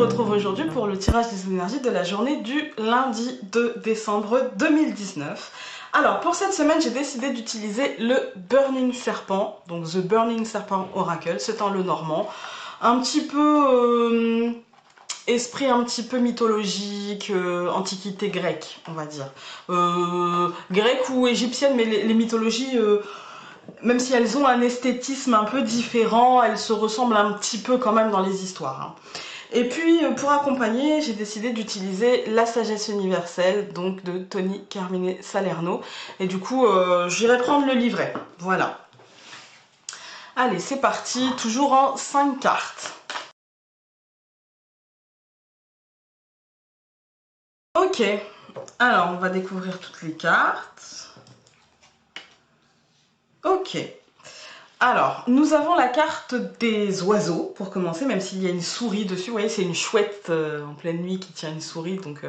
retrouve aujourd'hui pour le tirage des énergies de la journée du lundi 2 décembre 2019. Alors pour cette semaine, j'ai décidé d'utiliser le Burning Serpent, donc The Burning Serpent Oracle, c'est un Lenormand, un petit peu esprit un petit peu mythologique, antiquité grecque, on va dire. Grecque ou égyptienne, mais les mythologies... même si elles ont un esthétisme un peu différent, elles se ressemblent un petit peu quand même dans les histoires. Hein. Et puis pour accompagner, j'ai décidé d'utiliser La Sagesse Universelle, donc de Tony Carmine Salerno. Et du coup, j'irai prendre le livret. Voilà. Allez, c'est parti, toujours en 5 cartes. Ok, alors on va découvrir toutes les cartes. Ok. Alors, nous avons la carte des oiseaux, pour commencer, même s'il y a une souris dessus. Vous voyez, c'est une chouette en pleine nuit qui tient une souris, donc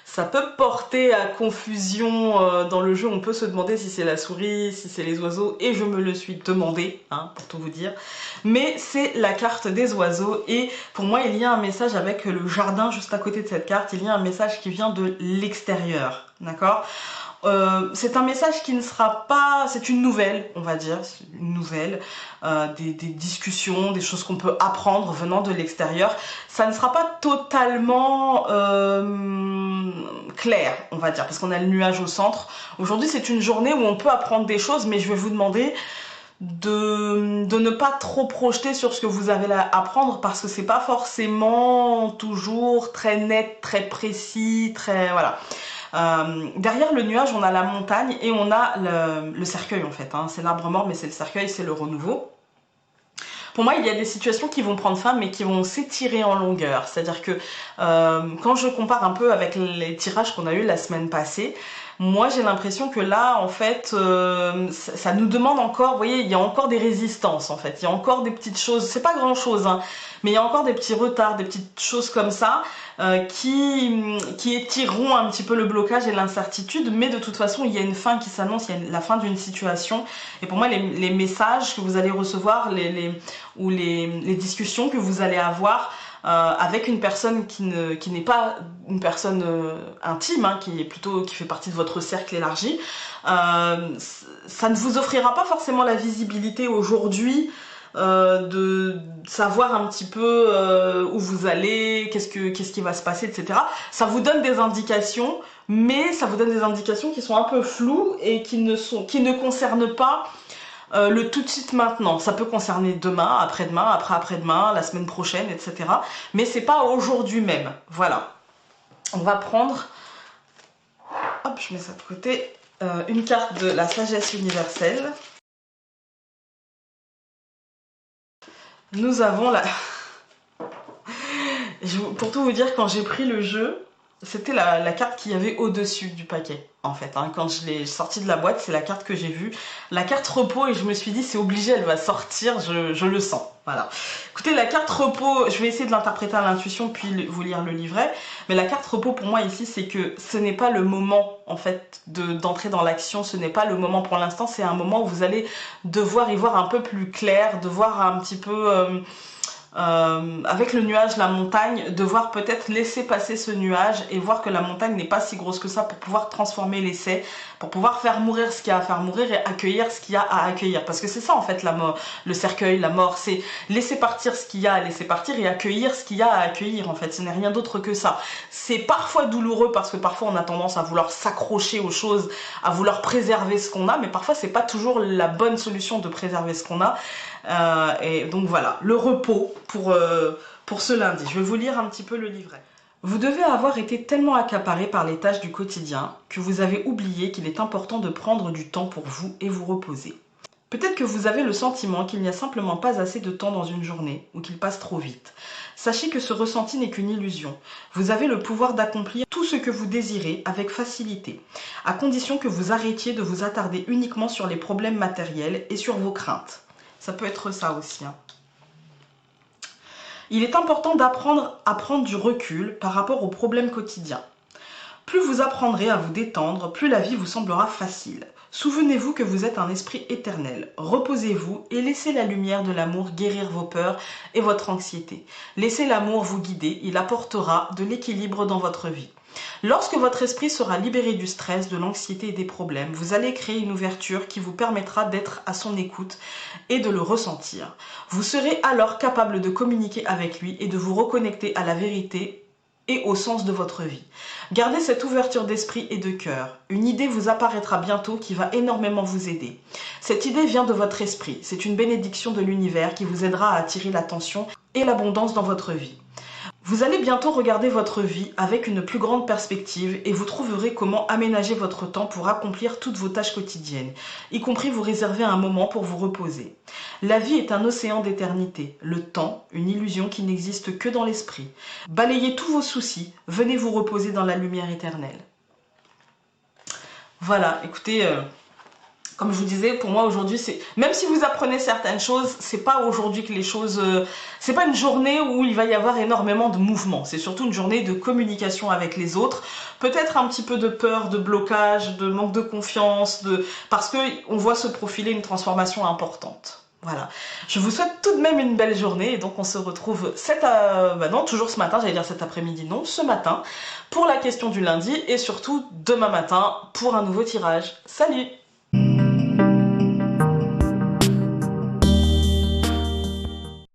ça peut porter à confusion dans le jeu. On peut se demander si c'est la souris, si c'est les oiseaux, et je me le suis demandé, hein, pour tout vous dire. Mais c'est la carte des oiseaux, et pour moi, il y a un message avec le jardin juste à côté de cette carte. Il y a un message qui vient de l'extérieur, d'accord ? C'est un message qui ne sera pas... C'est une nouvelle, on va dire, une nouvelle, des discussions, des choses qu'on peut apprendre venant de l'extérieur. Ça ne sera pas totalement clair, on va dire, parce qu'on a le nuage au centre. Aujourd'hui, c'est une journée où on peut apprendre des choses, mais je vais vous demander de ne pas trop projeter sur ce que vous avez à apprendre, parce que c'est pas forcément toujours très net, très précis, très... voilà. Derrière le nuage, on a la montagne et on a le cercueil en fait. Hein. C'est l'arbre mort, mais c'est le cercueil, c'est le renouveau. Pour moi, il y a des situations qui vont prendre fin, mais qui vont s'étirer en longueur. C'est-à-dire que quand je compare un peu avec les tirages qu'on a eu la semaine passée, moi j'ai l'impression que là, en fait, ça nous demande encore, vous voyez, il y a encore des résistances en fait. Il y a encore des petites choses, c'est pas grand-chose, hein, mais il y a encore des petits retards, des petites choses comme ça qui étireront un petit peu le blocage et l'incertitude. Mais de toute façon, il y a une fin qui s'annonce, il y a la fin d'une situation. Et pour moi, les messages que vous allez recevoir, les discussions que vous allez avoir avec une personne qui n'est pas une personne intime, hein, qui fait partie de votre cercle élargi, ça ne vous offrira pas forcément la visibilité aujourd'hui de savoir un petit peu où vous allez, qu'est-ce qui va se passer, etc. Ça vous donne des indications, mais ça vous donne des indications qui sont un peu floues et qui ne concernent pas le tout de suite maintenant. Ça peut concerner demain, après-demain, après-après-demain, la semaine prochaine, etc. Mais c'est pas aujourd'hui même. Voilà. On va prendre, hop, je mets ça de côté, une carte de la sagesse universelle. Nous avons la... Pour tout vous dire, quand j'ai pris le jeu, c'était la carte qu'il y avait au-dessus du paquet, en fait. Hein. Quand je l'ai sortie de la boîte, c'est la carte que j'ai vue. La carte repos, et je me suis dit, c'est obligé, elle va sortir, je le sens. Voilà. Écoutez, la carte repos, je vais essayer de l'interpréter à l'intuition, puis vous lire le livret. Mais la carte repos, pour moi, ici, c'est que ce n'est pas le moment, en fait, d'entrer dans l'action. Ce n'est pas le moment pour l'instant. C'est un moment où vous allez devoir y voir un peu plus clair, de voir un petit peu... avec le nuage, la montagne, devoir peut-être laisser passer ce nuage et voir que la montagne n'est pas si grosse que ça pour pouvoir transformer l'essai, pour pouvoir faire mourir ce qu'il y a à faire mourir et accueillir ce qu'il y a à accueillir. Parce que c'est ça en fait la mort, le cercueil, la mort, c'est laisser partir ce qu'il y a à laisser partir et accueillir ce qu'il y a à accueillir en fait. Ce n'est rien d'autre que ça. C'est parfois douloureux parce que parfois on a tendance à vouloir s'accrocher aux choses, à vouloir préserver ce qu'on a, mais parfois c'est pas toujours la bonne solution de préserver ce qu'on a. Et donc voilà, le repos pour ce lundi. Je vais vous lire un petit peu le livret. Vous devez avoir été tellement accaparé par les tâches du quotidien que vous avez oublié qu'il est important de prendre du temps pour vous et vous reposer. Peut-être que vous avez le sentiment qu'il n'y a simplement pas assez de temps dans une journée ou qu'il passe trop vite. Sachez que ce ressenti n'est qu'une illusion. Vous avez le pouvoir d'accomplir tout ce que vous désirez avec facilité, à condition que vous arrêtiez de vous attarder uniquement sur les problèmes matériels et sur vos craintes. Ça peut être ça aussi. Hein. Il est important d'apprendre à prendre du recul par rapport aux problèmes quotidiens. Plus vous apprendrez à vous détendre, plus la vie vous semblera facile. Souvenez-vous que vous êtes un esprit éternel. Reposez-vous et laissez la lumière de l'amour guérir vos peurs et votre anxiété. Laissez l'amour vous guider, il apportera de l'équilibre dans votre vie. Lorsque votre esprit sera libéré du stress, de l'anxiété et des problèmes, vous allez créer une ouverture qui vous permettra d'être à son écoute et de le ressentir. Vous serez alors capable de communiquer avec lui et de vous reconnecter à la vérité et au sens de votre vie. Gardez cette ouverture d'esprit et de cœur. Une idée vous apparaîtra bientôt qui va énormément vous aider. Cette idée vient de votre esprit. C'est une bénédiction de l'univers qui vous aidera à attirer l'attention et l'abondance dans votre vie. Vous allez bientôt regarder votre vie avec une plus grande perspective et vous trouverez comment aménager votre temps pour accomplir toutes vos tâches quotidiennes, y compris vous réserver un moment pour vous reposer. La vie est un océan d'éternité, le temps, une illusion qui n'existe que dans l'esprit. Balayez tous vos soucis, venez vous reposer dans la lumière éternelle. Voilà, écoutez... Comme je vous disais, pour moi aujourd'hui, c'est même si vous apprenez certaines choses, c'est pas aujourd'hui que les choses, c'est pas une journée où il va y avoir énormément de mouvement. C'est surtout une journée de communication avec les autres, peut-être un petit peu de peur, de blocage, de manque de confiance, parce que on voit se profiler une transformation importante. Voilà. Je vous souhaite tout de même une belle journée et donc on se retrouve non, toujours ce matin, j'allais dire cet après-midi, non, ce matin pour la question du lundi et surtout demain matin pour un nouveau tirage. Salut!